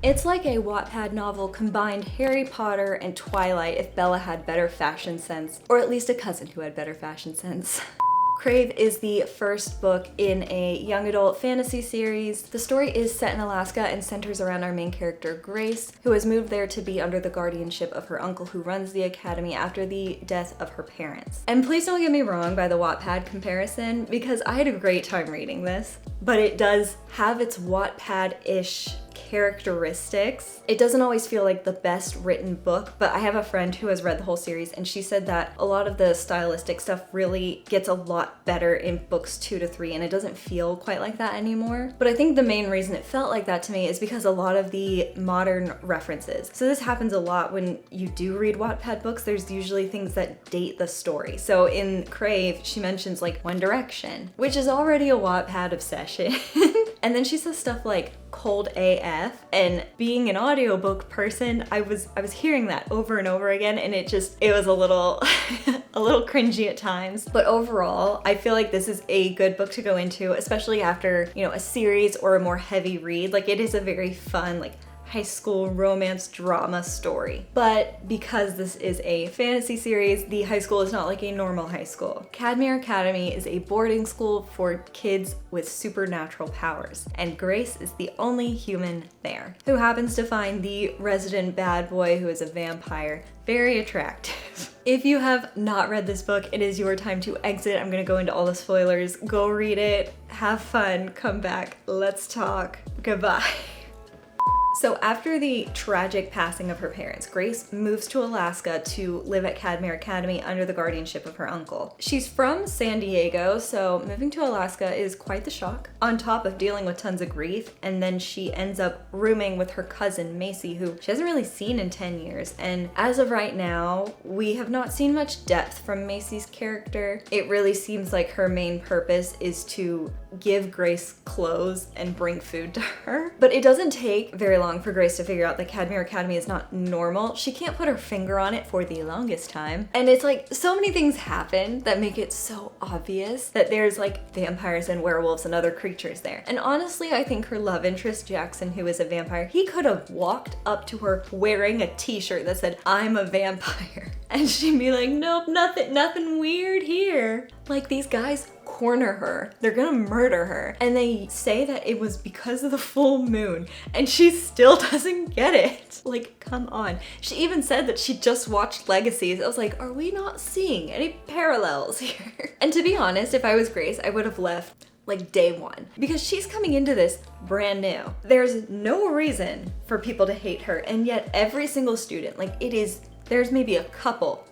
It's like a Wattpad novel combined Harry Potter and Twilight if Bella had better fashion sense, or at least a cousin who had better fashion sense. Crave is the first book in a young adult fantasy series. The story is set in Alaska and centers around our main character, Grace, who has moved there to be under the guardianship of her uncle who runs the academy after the death of her parents. And please don't get me wrong by the Wattpad comparison, because I had a great time reading this, but it does have its Wattpad-ish characteristics. It doesn't always feel like the best written book, but I have a friend who has read the whole series and she said that a lot of the stylistic stuff really gets a lot better in books 2 to 3 and it doesn't feel quite like that anymore. But I think the main reason it felt like that to me is because a lot of the modern references. So this happens a lot when you do read Wattpad books, there's usually things that date the story. So in Crave, she mentions like One Direction, which is already a Wattpad obsession. And then she says stuff like cold AF, and being an audiobook person, I was hearing that over and over again and it was a little a little cringy at times. But overall, I feel like this is a good book to go into, especially after, you know, a series or a more heavy read. Like it is a very fun, like high school romance drama story. But because this is a fantasy series, the high school is not like a normal high school. Katmere Academy is a boarding school for kids with supernatural powers, and Grace is the only human there, who happens to find the resident bad boy who is a vampire very attractive. If you have not read this book, it is your time to exit. I'm gonna go into all the spoilers. Go read it, have fun, come back, let's talk, goodbye. So after the tragic passing of her parents, Grace moves to Alaska to live at Katmere Academy under the guardianship of her uncle. She's from San Diego, so moving to Alaska is quite the shock, on top of dealing with tons of grief, and then she ends up rooming with her cousin Macy, who she hasn't really seen in 10 years. And as of right now, we have not seen much depth from Macy's character. It really seems like her main purpose is to give Grace clothes and bring food to her. But it doesn't take very long for Grace to figure out that Katmere Academy is not normal. She can't put her finger on it for the longest time. And it's like so many things happen that make it so obvious that there's like vampires and werewolves and other creatures there. And honestly, I think her love interest, Jaxon, who is a vampire, he could have walked up to her wearing a t-shirt that said, "I'm a vampire." And she'd be like, "Nope, nothing weird here." Like, these guys corner her. They're gonna murder her. And they say that it was because of the full moon and she still doesn't get it. Like, come on. She even said that she just watched Legacies. I was like, are we not seeing any parallels here? And to be honest, if I was Grace, I would have left like day one, because she's coming into this brand new. There's no reason for people to hate her, and yet every single student, like there's maybe a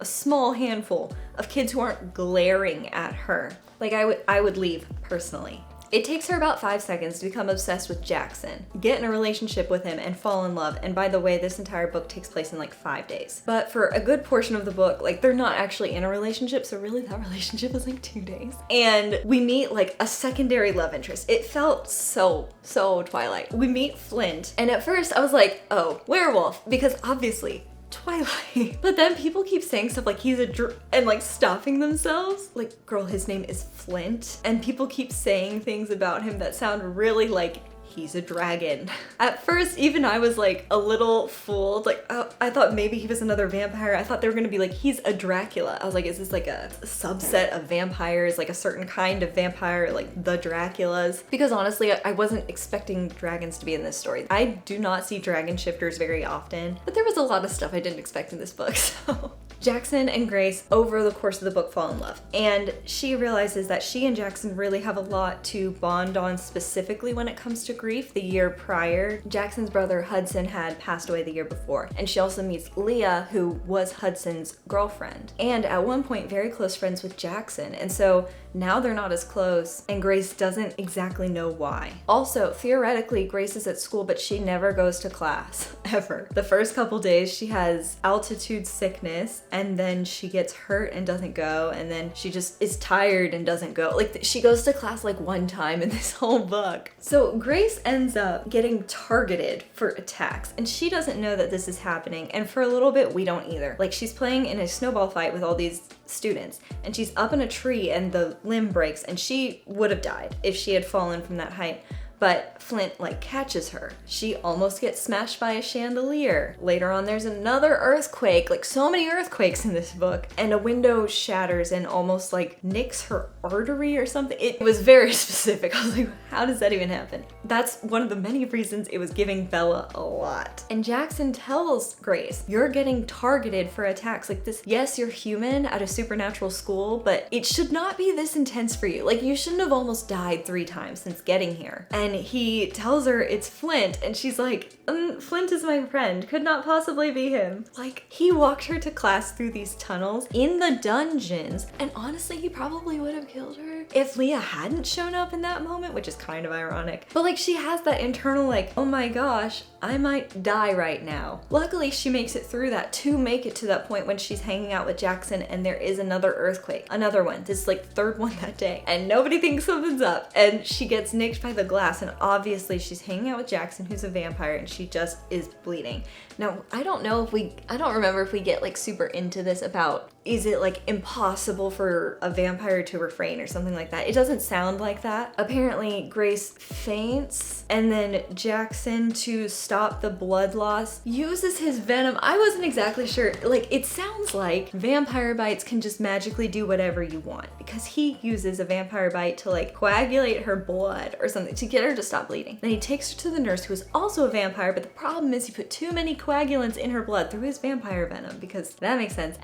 small handful of kids who aren't glaring at her. Like I would leave personally. It takes her about 5 seconds to become obsessed with Jaxon, get in a relationship with him, and fall in love. And by the way, this entire book takes place in like 5 days. But for a good portion of the book, like they're not actually in a relationship, so really that relationship is like 2 days. And we meet like a secondary love interest. It felt so Twilight. We meet Flint, and at first I was like, oh, werewolf, because obviously Twilight. But then people keep saying stuff like he's and like stopping themselves. Like, girl, his name is Flint. And people keep saying things about him that sound really like he's a dragon. At first, even I was like a little fooled. Like, oh, I thought maybe he was another vampire. I thought they were gonna be like, he's a Dracula. I was like, is this like a subset of vampires, like a certain kind of vampire, like the Draculas? Because honestly, I wasn't expecting dragons to be in this story. I do not see dragon shifters very often, but there was a lot of stuff I didn't expect in this book, so. Jaxon and Grace, over the course of the book, fall in love. And she realizes that she and Jaxon really have a lot to bond on, specifically when it comes to grief. The year prior, Jackson's brother Hudson had passed away the year before. And she also meets Leah, who was Hudson's girlfriend. And at one point, very close friends with Jaxon. And so now they're not as close, and Grace doesn't exactly know why. Also, theoretically, Grace is at school, but she never goes to class, ever. The first couple days, she has altitude sickness, and then she gets hurt and doesn't go, and then she just is tired and doesn't go. Like, she goes to class like one time in this whole book. So Grace ends up getting targeted for attacks, and she doesn't know that this is happening, and for a little bit, we don't either. Like, she's playing in a snowball fight with all these students, and she's up in a tree and the limb breaks, and she would have died if she had fallen from that height. but Flint like catches her. She almost gets smashed by a chandelier. Later on there's another earthquake, like so many earthquakes in this book, and a window shatters and almost like nicks her artery or something. It was very specific. I was like, how does that even happen? That's one of the many reasons it was giving Bella a lot. And Jaxon tells Grace, you're getting targeted for attacks like this. Yes, you're human at a supernatural school, but it should not be this intense for you. Like, you shouldn't have almost died 3 times since getting here. And he tells her it's Flint, and she's like, Flint is my friend, could not possibly be him. Like, he walked her to class through these tunnels in the dungeons, and honestly, he probably would have killed her if Leah hadn't shown up in that moment, which is kind of ironic. But like, she has that internal like, oh my gosh, I might die right now. Luckily, she makes it through that to make it to that point when she's hanging out with Jaxon and there is another earthquake. Another one. This is like 3rd one that day. And nobody thinks something's up. And she gets nicked by the glass, and obviously she's hanging out with Jaxon, who's a vampire, and she just is bleeding. Now, I don't remember if we get like super into this about, is it like impossible for a vampire to refrain or something like that? It doesn't sound like that. Apparently Grace faints, and then Jaxon, to stop the blood loss, uses his venom. I wasn't exactly sure. Like, it sounds like vampire bites can just magically do whatever you want, because he uses a vampire bite to like coagulate her blood or something to get her to stop bleeding. Then he takes her to the nurse, who is also a vampire, but the problem is he put too many coagulants in her blood through his vampire venom, because that makes sense.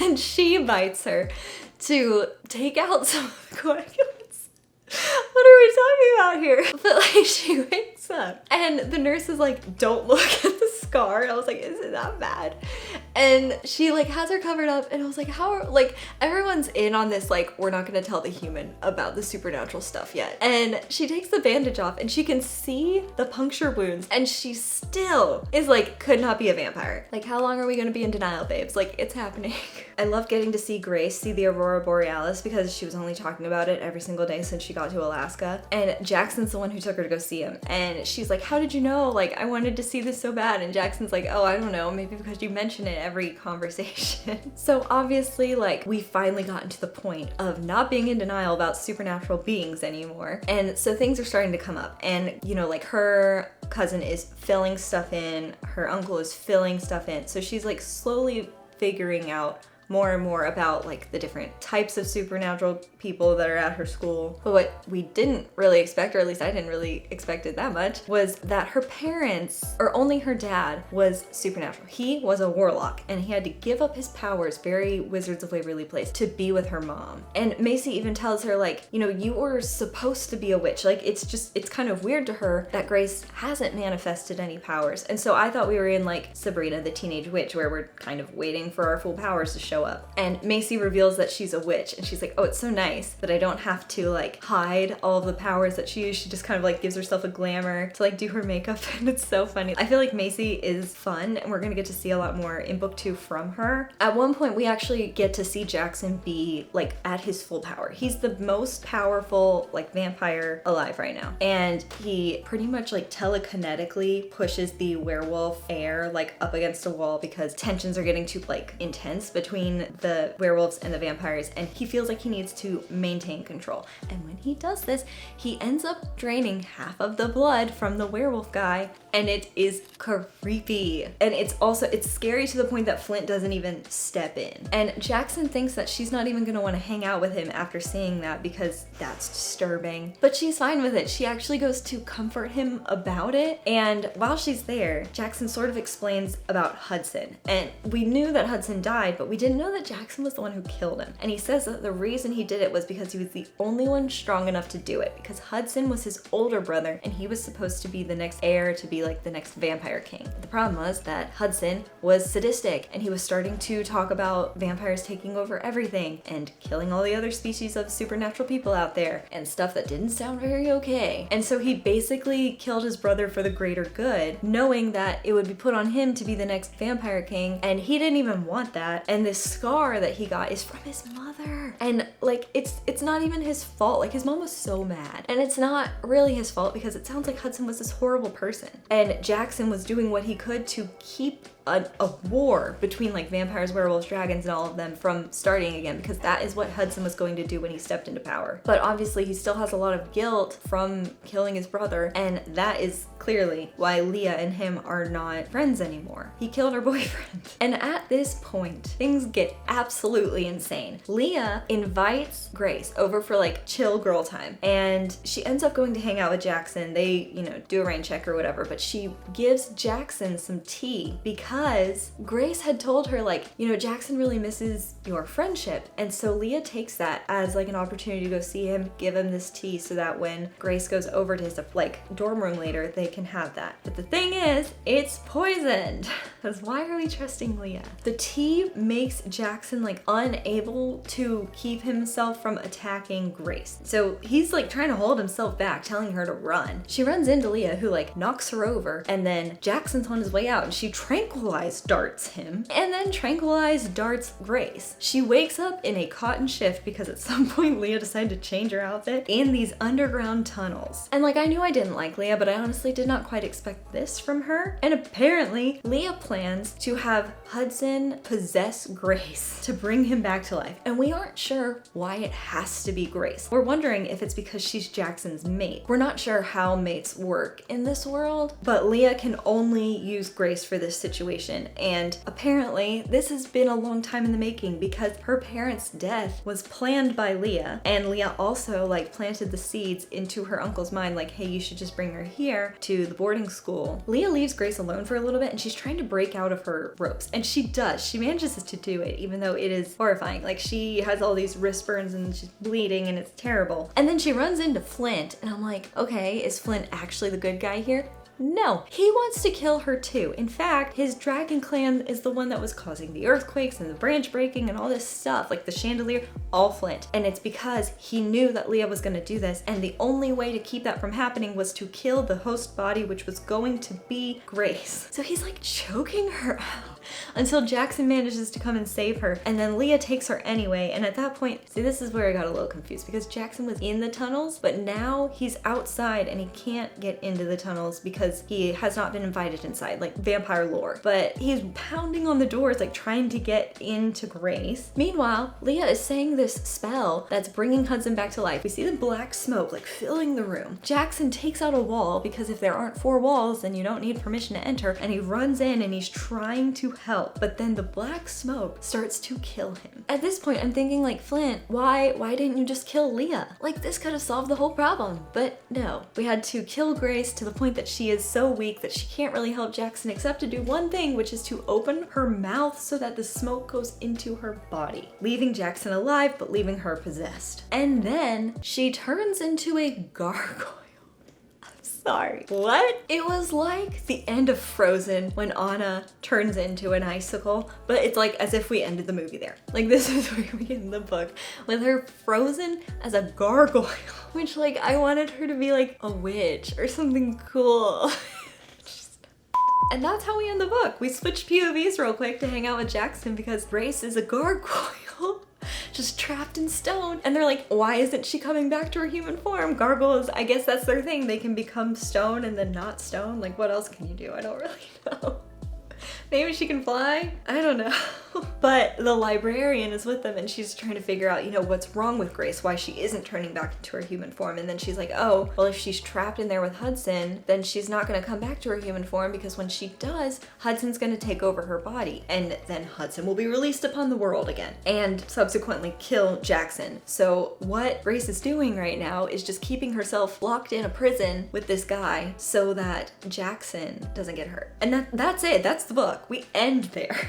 And she bites her to take out some of the coagulants. What are we talking about here? But like, she wakes up and the nurse is like, don't look at the scar. And I was like, is it that bad? And she like has her covered up, and I was like, like, everyone's in on this, like, we're not gonna tell the human about the supernatural stuff yet. And she takes the bandage off and she can see the puncture wounds, and she still is like, could not be a vampire. Like, how long are we gonna be in denial, babes? Like, it's happening. I love getting to see Grace see the Aurora Borealis, because she was only talking about it every single day since she got to Alaska. And Jackson's the one who took her to go see him. And she's like, how did you know? Like, I wanted to see this so bad. And Jackson's like, oh, I don't know, maybe because you mention it every conversation. So obviously, like, we finally gotten to the point of not being in denial about supernatural beings anymore. And so things are starting to come up. And, you know, like, her cousin is filling stuff in, her uncle is filling stuff in. So she's like slowly figuring out more and more about like the different types of supernatural people that are at her school. But what we didn't really expect, or at least I didn't really expect it that much, was that her parents, or only her dad, was supernatural. He was a warlock, and he had to give up his powers, very Wizards of Waverly Place, to be with her mom. And Macy even tells her, like, you know, you were supposed to be a witch. Like, it's kind of weird to her that Grace hasn't manifested any powers. And so I thought we were in like Sabrina the Teenage Witch, where we're kind of waiting for our full powers to show up. And Macy reveals that she's a witch, and she's like, oh, it's so nice that I don't have to like hide all of the powers that she used. She just kind of like gives herself a glamour to like do her makeup, and it's so funny. I feel like Macy is fun, and we're gonna get to see a lot more in book 2 from her. At one point, we actually get to see Jaxon be like at his full power. He's the most powerful like vampire alive right now, and he pretty much like telekinetically pushes the werewolf air like up against a wall, because tensions are getting too like intense between the werewolves and the vampires, and he feels like he needs to maintain control. And when he does this, he ends up draining half of the blood from the werewolf guy, and it is creepy. And it's scary to the point that Flint doesn't even step in. And Jaxon thinks that she's not even gonna want to hang out with him after seeing that, because that's disturbing. But she's fine with it. She actually goes to comfort him about it. And while she's there, Jaxon sort of explains about Hudson. And we knew that Hudson died, but we didn't know that Jaxon was the one who killed him. And he says that the reason he did it was because he was the only one strong enough to do it, because Hudson was his older brother, and he was supposed to be the next heir to be like the next vampire king. The problem was that Hudson was sadistic, and he was starting to talk about vampires taking over everything and killing all the other species of supernatural people out there, and stuff that didn't sound very okay. And so he basically killed his brother for the greater good, knowing that it would be put on him to be the next vampire king, and he didn't even want that. And this scar that he got is from his mother. And like, it's not even his fault. Like, his mom was so mad. And it's not really his fault, because it sounds like Hudson was this horrible person. And Jaxon was doing what he could to keep a war between like vampires, werewolves, dragons, and all of them from starting again, because that is what Hudson was going to do when he stepped into power. But obviously he still has a lot of guilt from killing his brother, and that is clearly why Leah and him are not friends anymore. He killed her boyfriend. And at this point, things get absolutely insane. Leah invites Grace over for like chill girl time, and she ends up going to hang out with Jaxon. They, you know, do a rain check or whatever, but she gives Jaxon some tea because Grace had told her like, you know, Jaxon really misses your friendship. And so Leah takes that as like an opportunity to go see him, give him this tea so that when Grace goes over to his like dorm room later, they can have that. But the thing is, it's poisoned. Because why are we trusting Leah? The tea makes Jaxon like unable to keep himself from attacking Grace. So he's like trying to hold himself back, telling her to run. She runs into Leah, who like knocks her over, and then Jackson's on his way out and she tranquilized darts him and then tranquilized darts Grace. She wakes up in a cotton shift because at some point Leah decided to change her outfit in these underground tunnels. And like, I knew I didn't like Leah, but I honestly did not quite expect this from her. And apparently Leah plans to have Hudson possess Grace to bring him back to life. And we aren't sure why it has to be Grace. We're wondering if it's because she's Jackson's mate. We're not sure how mates work in this world, but Leah can only use Grace for this situation. And apparently this has been a long time in the making because her parents' death was planned by Leah, and Leah also like planted the seeds into her uncle's mind, like, hey, you should just bring her here to the boarding school. Leah leaves Grace alone for a little bit and she's trying to break out of her ropes, and she does. She manages to do it, even though it is horrifying. Like, she has all these wrist burns and she's bleeding and it's terrible. And then she runs into Flint and I'm like, okay, is Flint actually the good guy here? No, he wants to kill her too. In fact, his dragon clan is the one that was causing the earthquakes and the branch breaking and all this stuff, like the chandelier, all Flint. And it's because he knew that Leah was gonna do this, and the only way to keep that from happening was to kill the host body, which was going to be Grace. So he's like choking her out until Jaxon manages to come and save her, and then Leah takes her anyway. And at that point, see, this is where I got a little confused because Jaxon was in the tunnels, but now he's outside and he can't get into the tunnels because he has not been invited inside, like vampire lore. But he's pounding on the doors, like trying to get into Grace. Meanwhile, Leah is saying this spell that's bringing Hudson back to life. We see the black smoke like filling the room. Jaxon takes out a wall because if there aren't 4 walls, then you don't need permission to enter, and he runs in and he's trying to help, but then the black smoke starts to kill him. At this point, I'm thinking like, Flint, why didn't you just kill Leah? Like, this could have solved the whole problem, but no. We had to kill Grace to the point that she is so weak that she can't really help Jaxon except to do one thing, which is to open her mouth so that the smoke goes into her body, leaving Jaxon alive, but leaving her possessed. And then she turns into a gargoyle. Sorry. What? It was like the end of Frozen when Anna turns into an icicle, but it's like as if we ended the movie there. Like, this is where we end the book, with her frozen as a gargoyle, which like I wanted her to be like a witch or something cool. And that's how we end the book. We switched POVs real quick to hang out with Jaxon because Grace is a gargoyle. Just trapped in stone. And they're like, why isn't she coming back to her human form? Gargoyles, I guess that's their thing. They can become stone and then not stone. Like, what else can you do? I don't really know. Maybe she can fly? I don't know. But the librarian is with them and she's trying to figure out, you know, what's wrong with Grace, why she isn't turning back into her human form. And then she's like, oh, well, if she's trapped in there with Hudson, then she's not gonna come back to her human form, because when she does, Hudson's gonna take over her body. And then Hudson will be released upon the world again and subsequently kill Jaxon. So what Grace is doing right now is just keeping herself locked in a prison with this guy so that Jaxon doesn't get hurt. And that's it, that's the book. We end there.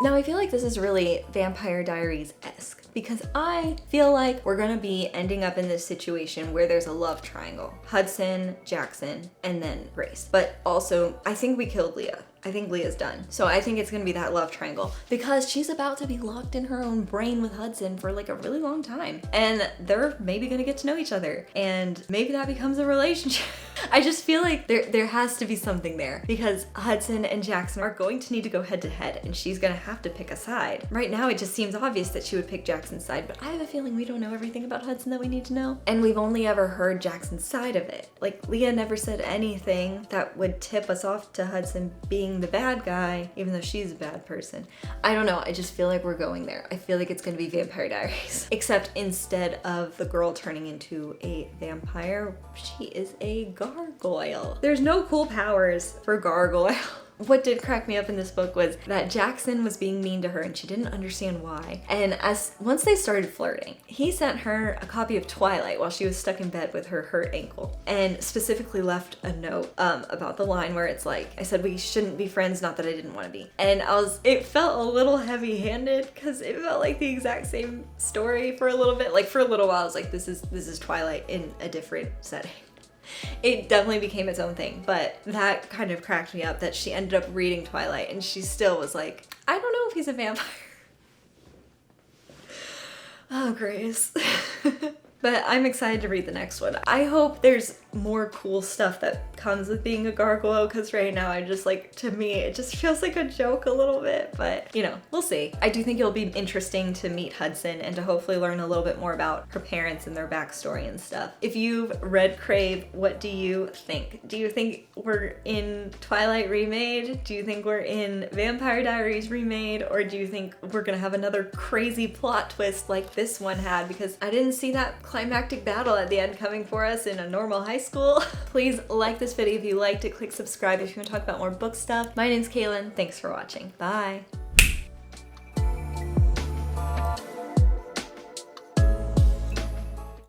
Now I feel like this is really Vampire Diaries-esque because I feel like we're gonna be ending up in this situation where there's a love triangle. Hudson, Jaxon, and then Grace. But also, I think we killed Leah. I think Leah's done. So I think it's gonna be that love triangle because she's about to be locked in her own brain with Hudson for like a really long time. And they're maybe gonna get to know each other and maybe that becomes a relationship. I just feel like there has to be something there because Hudson and Jaxon are going to need to go head to head and she's gonna have to pick a side. Right now it just seems obvious that she would pick Jackson's side, but I have a feeling we don't know everything about Hudson that we need to know. And we've only ever heard Jackson's side of it. Like Leah never said anything that would tip us off to Hudson being the bad guy, even though she's a bad person. I don't know, I just feel like we're going there. I feel like it's gonna be Vampire Diaries. Except instead of the girl turning into a vampire, she is a gargoyle. There's no cool powers for gargoyle. What did crack me up in this book was that Jaxon was being mean to her and she didn't understand why. And once they started flirting, he sent her a copy of Twilight while she was stuck in bed with her hurt ankle and specifically left a note about the line where it's like, I said we shouldn't be friends, not that I didn't want to be. And it felt a little heavy-handed because it felt like the exact same story for a little bit. Like for a little while I was like, this is Twilight in a different setting. It definitely became its own thing, but that kind of cracked me up that she ended up reading Twilight and she still was like, I don't know if he's a vampire. Oh, Grace. But I'm excited to read the next one. I hope there's more cool stuff that comes with being a gargoyle because right now I just like, to me, it just feels like a joke a little bit, but you know, we'll see. I do think it'll be interesting to meet Hudson and to hopefully learn a little bit more about her parents and their backstory and stuff. If you've read Crave, what do you think? Do you think we're in Twilight remade? Do you think we're in Vampire Diaries remade? Or do you think we're gonna have another crazy plot twist like this one had? Because I didn't see that climactic battle at the end coming for us in a normal high school. Please like this video if you liked it, click subscribe if you want to talk about more book stuff. My name's Katelyn, thanks for watching, bye.